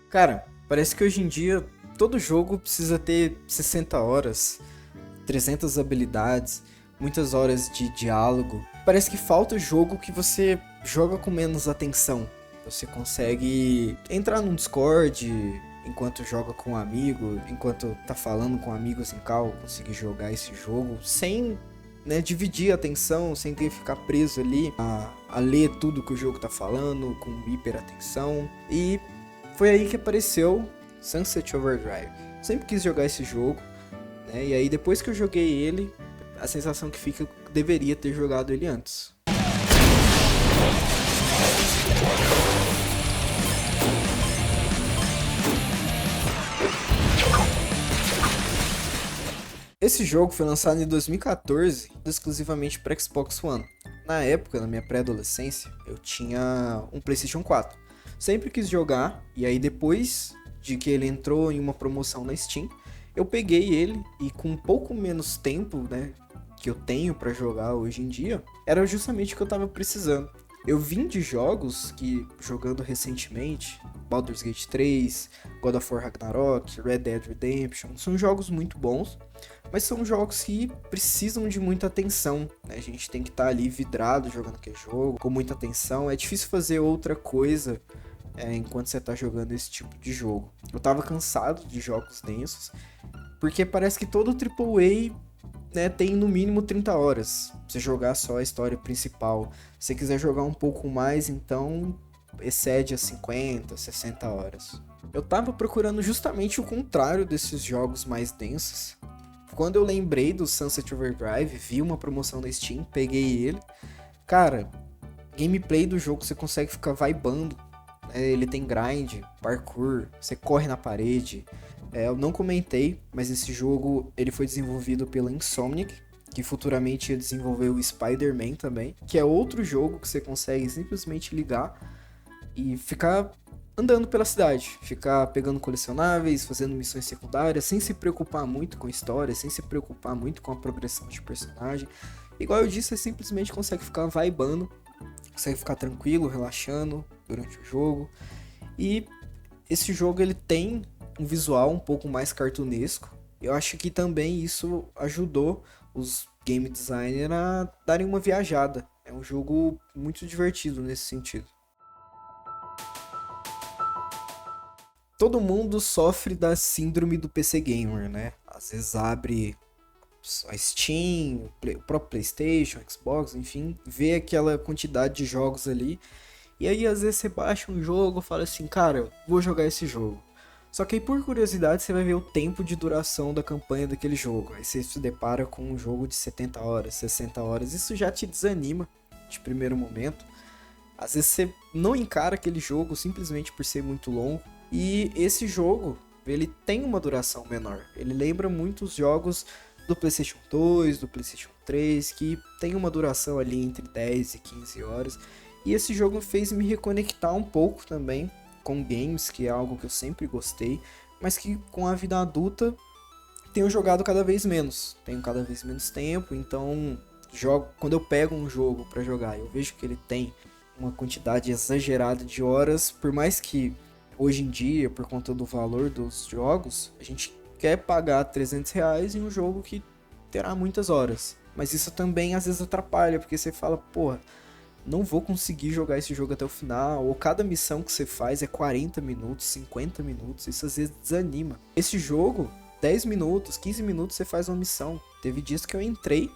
Cara, parece que hoje em dia todo jogo precisa ter 60 horas, 300 habilidades, muitas horas de diálogo. Parece que falta jogo que você joga com menos atenção. Você consegue entrar num Discord enquanto joga com um amigo, enquanto tá falando com amigos em call, conseguir jogar esse jogo sem, né, dividir a atenção, sem ter que ficar preso ali a ler tudo que o jogo tá falando, com hiper atenção. E foi aí que apareceu Sunset Overdrive. Sempre quis jogar esse jogo, né? E aí depois que eu joguei ele, a sensação que fica é que eu deveria ter jogado ele antes. Esse jogo foi lançado em 2014, exclusivamente para Xbox One. Na época, na minha pré-adolescência, eu tinha um PlayStation 4. Sempre quis jogar, e aí depois de que ele entrou em uma promoção na Steam, eu peguei ele e com um pouco menos tempo, né, que eu tenho para jogar hoje em dia, era justamente o que eu tava precisando. Eu vim de jogos que, jogando recentemente, Baldur's Gate 3, God of War Ragnarok, Red Dead Redemption, são jogos muito bons, mas são jogos que precisam de muita atenção, né? A gente tem que estar ali vidrado jogando aquele jogo, com muita atenção. É difícil fazer outra coisa enquanto você tá jogando esse tipo de jogo. Eu tava cansado de jogos densos, porque parece que todo AAA, né, tem no mínimo 30 horas. Pra você jogar só a história principal. Se você quiser jogar um pouco mais, então excede as 50, 60 horas. Eu tava procurando justamente o contrário desses jogos mais densos. Quando eu lembrei do Sunset Overdrive, vi uma promoção na Steam, peguei ele. Cara, gameplay do jogo você consegue ficar vibando. Ele tem grind, parkour, você corre na parede. Eu não comentei, mas esse jogo ele foi desenvolvido pela Insomniac, que futuramente ia desenvolver o Spider-Man também, que é outro jogo que você consegue simplesmente ligar e ficar andando pela cidade, ficar pegando colecionáveis, fazendo missões secundárias, sem se preocupar muito com a história, sem se preocupar muito com a progressão de personagem. Igual eu disse, você simplesmente consegue ficar vibando, consegue ficar tranquilo, relaxando durante o jogo. E esse jogo ele tem um visual um pouco mais cartunesco. Eu acho que também isso ajudou os game designers a darem uma viajada. É um jogo muito divertido nesse sentido. Todo mundo sofre da síndrome do PC Gamer, né? Às vezes abre a Steam, o próprio PlayStation, Xbox, enfim, vê aquela quantidade de jogos ali. E aí às vezes você baixa um jogo e fala assim, cara, vou jogar esse jogo. Só que aí por curiosidade você vai ver o tempo de duração da campanha daquele jogo. Aí você se depara com um jogo de 70 horas, 60 horas. Isso já te desanima de primeiro momento. Às vezes você não encara aquele jogo simplesmente por ser muito longo. E esse jogo, ele tem uma duração menor. Ele lembra muito os jogos do PlayStation 2, do PlayStation 3, que tem uma duração ali entre 10 e 15 horas. E esse jogo fez me reconectar um pouco também com games, que é algo que eu sempre gostei, mas que com a vida adulta tenho jogado cada vez menos. Tenho cada vez menos tempo, então quando eu pego um jogo para jogar, eu vejo que ele tem uma quantidade exagerada de horas, por mais que hoje em dia, por conta do valor dos jogos, a gente quer pagar R$ 300 em um jogo que terá muitas horas. Mas isso também às vezes atrapalha, porque você fala, porra, não vou conseguir jogar esse jogo até o final, ou cada missão que você faz é 40 minutos, 50 minutos, isso às vezes desanima. Esse jogo, 10 minutos, 15 minutos você faz uma missão. Teve dias que eu entrei,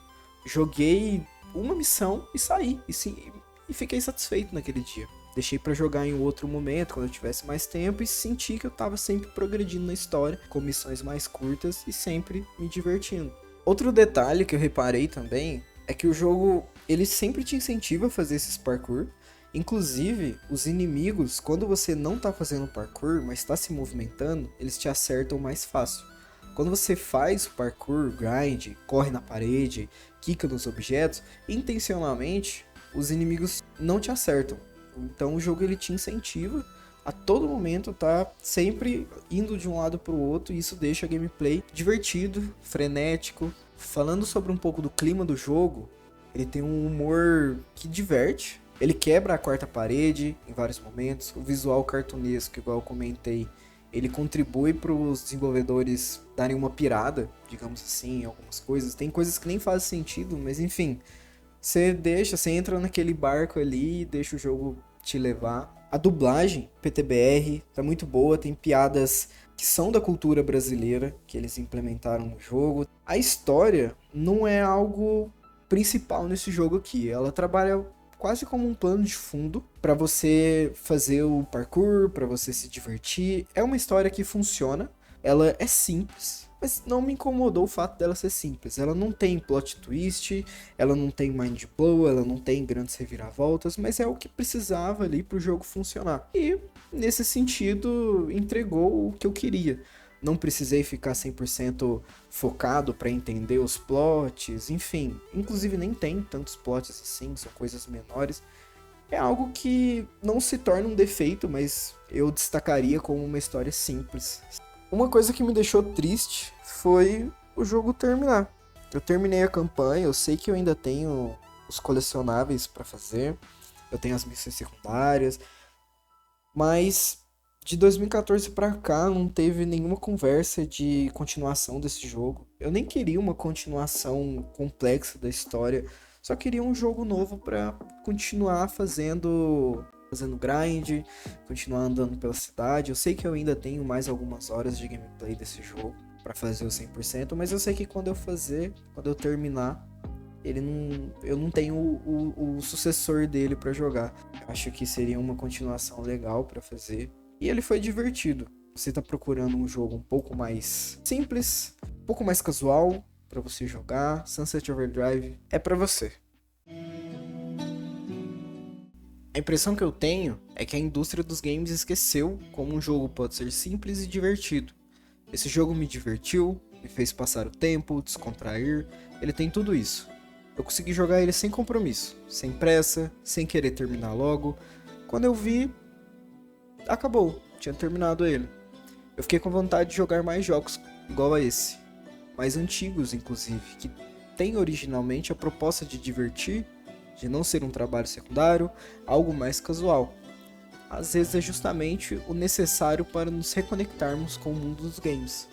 joguei uma missão e saí, e fiquei satisfeito naquele dia. Deixei pra jogar em outro momento, quando eu tivesse mais tempo, e senti que eu tava sempre progredindo na história, com missões mais curtas e sempre me divertindo. Outro detalhe que eu reparei também é que o jogo, ele sempre te incentiva a fazer esses parkour. Inclusive, os inimigos, quando você não tá fazendo parkour, mas está se movimentando, eles te acertam mais fácil. Quando você faz o parkour, grind, corre na parede, quica nos objetos, intencionalmente, os inimigos não te acertam. Então o jogo ele te incentiva a todo momento tá sempre indo de um lado para o outro, e isso deixa a gameplay divertido, frenético. Falando sobre um pouco do clima do jogo, ele tem um humor que diverte, Ele quebra a quarta parede em vários momentos. O visual cartunesco, igual eu comentei, ele contribui para os desenvolvedores darem uma pirada, digamos assim, em algumas coisas. Tem coisas que nem fazem sentido, mas enfim, você entra naquele barco ali e deixa o jogo te levar. A dublagem, PTBR, tá muito boa, tem piadas que são da cultura brasileira, que eles implementaram no jogo. A história não é algo principal nesse jogo aqui, ela trabalha quase como um plano de fundo para você fazer o parkour, para você se divertir. É uma história que funciona, ela é simples, mas não me incomodou o fato dela ser simples. Ela não tem plot twist, ela não tem mind blow, ela não tem grandes reviravoltas, mas é o que precisava ali pro jogo funcionar. E, nesse sentido, entregou o que eu queria. Não precisei ficar 100% focado para entender os plots, enfim. Inclusive nem tem tantos plots assim, são coisas menores. É algo que não se torna um defeito, mas eu destacaria como uma história simples. Uma coisa que me deixou triste foi o jogo terminar. Eu terminei a campanha, eu sei que eu ainda tenho os colecionáveis para fazer, eu tenho as missões secundárias, mas de 2014 pra cá não teve nenhuma conversa de continuação desse jogo. Eu nem queria uma continuação complexa da história, só queria um jogo novo pra continuar fazendo grind, continuar andando pela cidade. Eu sei que eu ainda tenho mais algumas horas de gameplay desse jogo pra fazer o 100%, mas eu sei que quando eu terminar, eu não tenho o sucessor dele pra jogar. Eu acho que seria uma continuação legal pra fazer. E ele foi divertido. Você tá procurando um jogo um pouco mais simples, um pouco mais casual pra você jogar, Sunset Overdrive é pra você. A impressão que eu tenho é que a indústria dos games esqueceu como um jogo pode ser simples e divertido. Esse jogo me divertiu, me fez passar o tempo, descontrair, ele tem tudo isso. Eu consegui jogar ele sem compromisso, sem pressa, sem querer terminar logo. Quando eu vi, acabou, tinha terminado ele. Eu fiquei com vontade de jogar mais jogos igual a esse, mais antigos inclusive, que tem originalmente a proposta de divertir, de não ser um trabalho secundário, algo mais casual. Às vezes é justamente o necessário para nos reconectarmos com o mundo dos games.